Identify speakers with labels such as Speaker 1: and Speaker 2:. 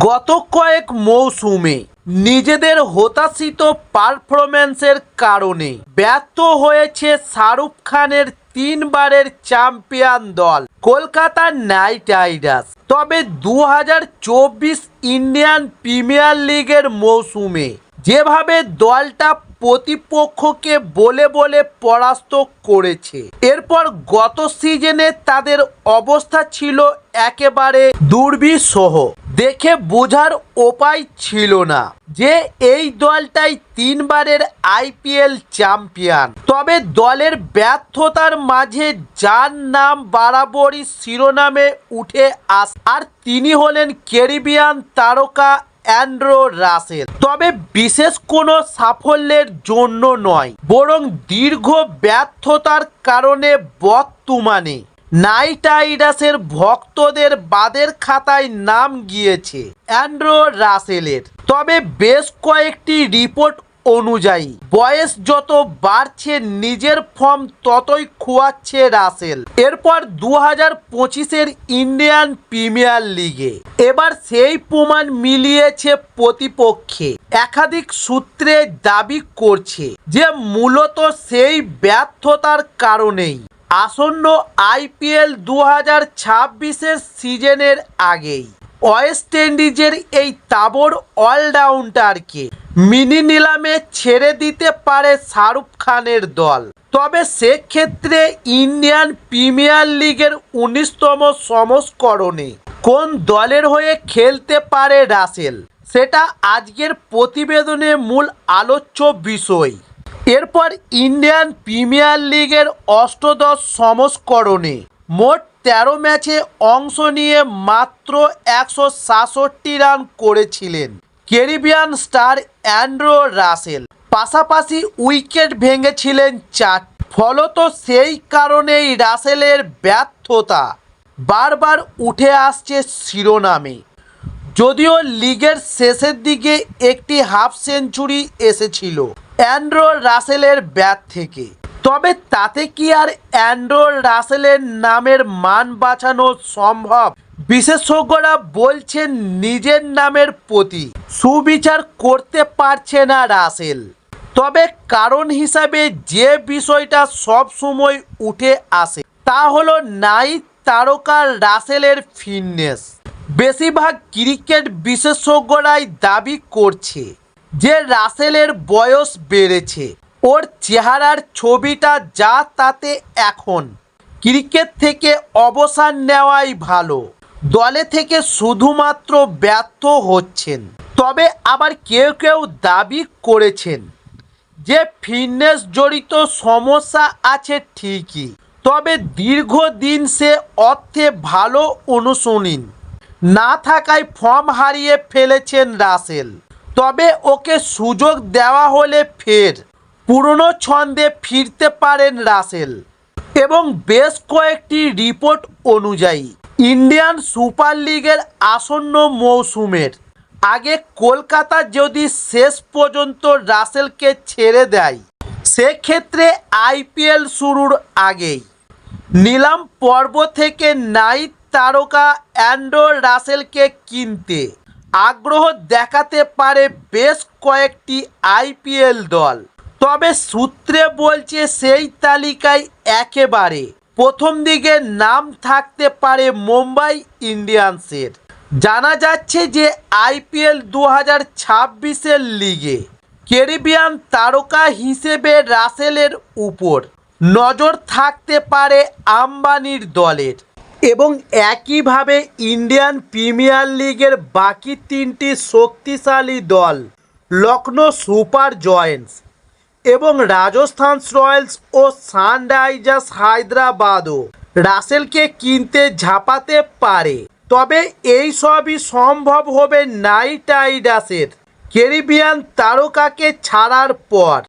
Speaker 1: গত কয়েক মৌসুমে নিজেদের হতাশিত পারফরম্যান্সের কারণে ব্যর্থ হয়েছে শাহরুখ খানের তিনবারের চ্যাম্পিয়ন দল কলকাতা নাইট রাইডার্স। তবে 2024 ইন্ডিয়ান প্রিমিয়ার লিগের মৌসুমে যেভাবে দলটা প্রতিপক্ষকে বলে বলে পরাস্ত করেছে, এরপর গত সিজনে তাদের অবস্থা ছিল একেবারে দুর্বিষহ। দেখে বোঝার উপায় ছিল না যে এই দলটাই তিনবারের আইপিএল চ্যাম্পিয়ন। তবে দলের ব্যর্থতার মাঝে যার নাম বরাবরই শিরোনামে উঠে আসে, আর তিনি হলেন ক্যারিবিয়ান তারকা অ্যান্ড্রু রাসেল। তবে বিশেষ কোনো সাফল্যের জন্য নয়, বরং দীর্ঘ ব্যর্থতার কারণে বর্তমানে নাইট রাইডার্সের ভক্তদের বাদের খাতায় নাম গিয়েছে অ্যান্ড্রু রাসেলের। তবে বেশ কয়েকটি রিপোর্ট অনুযায়ী বয়স যত বাড়ছে নিজের ফর্ম ততই খোয়াচ্ছে রাসেল। এরপর 2025-এর ইন্ডিয়ান প্রিমিয়ার লিগে এবার সেই প্রমাণ মিলিয়েছে প্রতিপক্ষে। একাধিক সূত্রে দাবি করছে যে মূলত সেই ব্যর্থতার কারণেই আসন্ন আইপিএল 2026-এর সিজনের আগেই ওয়েস্ট ইন্ডিজের এই তাবড় অলরাউন্ডারকে মিনি নিলামে ছেড়ে দিতে পারে শাহরুখ খানের দল। তবে সেক্ষেত্রে ইন্ডিয়ান প্রিমিয়ার লিগের 19তম সংস্করণে কোন দলের হয়ে খেলতে পারে রাসেল, সেটা আজকের প্রতিবেদনে মূল আলোচ্য বিষয়। এরপর ইন্ডিয়ান প্রিমিয়ার লিগের অষ্টাদশ সংস্করণে মোট 13 ম্যাচে অংশ নিয়ে মাত্র 167 রান করেছিলেন ক্যারিবিয়ান স্টার অ্যান্ড্রু রাসেল। পাশাপাশি উইকেট ভেঙেছিলেন 4। ফলত সেই কারণেই রাসেলের ব্যর্থতা বারবার উঠে আসছে শিরোনামে। যদিও লিগের শেষের দিকে একটি হাফ সেঞ্চুরি এসেছিল অ্যান্ড্রু রাসেলের ব্যাট থেকে, তবে তাতে কি আর অ্যান্ড্রু রাসেলের নামের মান বাঁচানো সম্ভব? বিশেষজ্ঞরা বলছেন নিজের নামের প্রতি সুবিচার করতে পারছে না রাসেল। তবে কারণ হিসাবে যে বিষয়টা সব সময় উঠে আসে তা হলো নাইট তারকা রাসেলের ফিটনেস। বেশিরভাগ ক্রিকেট বিশেষজ্ঞরাই দাবি করছে যে রাসেলের বয়স বেড়েছে, ওর চেহারার ছবিটা যা তাতে এখন ক্রিকেট থেকে অবসর নেওয়াই ভালো। দলে থেকে শুধুমাত্র ব্যর্থ হচ্ছেন। তবে আবার কেউ কেউ দাবি করেছেন যে ফিটনেস জড়িত সমস্যা আছে ঠিকই, তবে দীর্ঘদিন সে অর্থে ভালো অনুশীলন না থাকায় ফর্ম হারিয়ে ফেলেছেন রাসেল। তবে ওকে সুযোগ দেওয়া হলে ফের পুরনো ছন্দে ফিরতে পারেন রাসেল। এবং বেশ কয়েকটি রিপোর্ট অনুযায়ী ইন্ডিয়ান সুপার লিগের আসন্ন মৌসুমের আগে কলকাতা যদি শেষ পর্যন্ত রাসেলকে ছেড়ে দেয়, সেক্ষেত্রে আইপিএল শুরুর আগেই নিলাম পর্ব থেকে নাইট তারকা অ্যান্ড্রু রাসেলকে কিনতে আগ্রহ দেখাতে পারে বেশ কয়েকটি আইপিএল দল। তবে সূত্রে বলছে সেই তালিকায় একেবারে প্রথম দিকে নাম থাকতে পারে মুম্বাই ইন্ডিয়ান্সের। জানা যাচ্ছে যে আইপিএল 2026-এর লিগে ক্যারিবিয়ান তারকা হিসেবে রাসেলের উপর নজর থাকতে পারে আম্বানির দলের। এবং একইভাবে ইন্ডিয়ান প্রিমিয়ার লিগের বাকি তিনটি শক্তিশালী দল লখনৌ সুপার জায়ান্টস এবং রাজস্থান রয়্যালস ও সানরাইজার্স হায়দ্রাবাদও রাসেলকে কিনতে ঝাঁপাতে পারে। তবে এই সবই সম্ভব হবে নাইট রাইডার্সের ক্যারিবিয়ান তারকাকে ছাড়ার পর।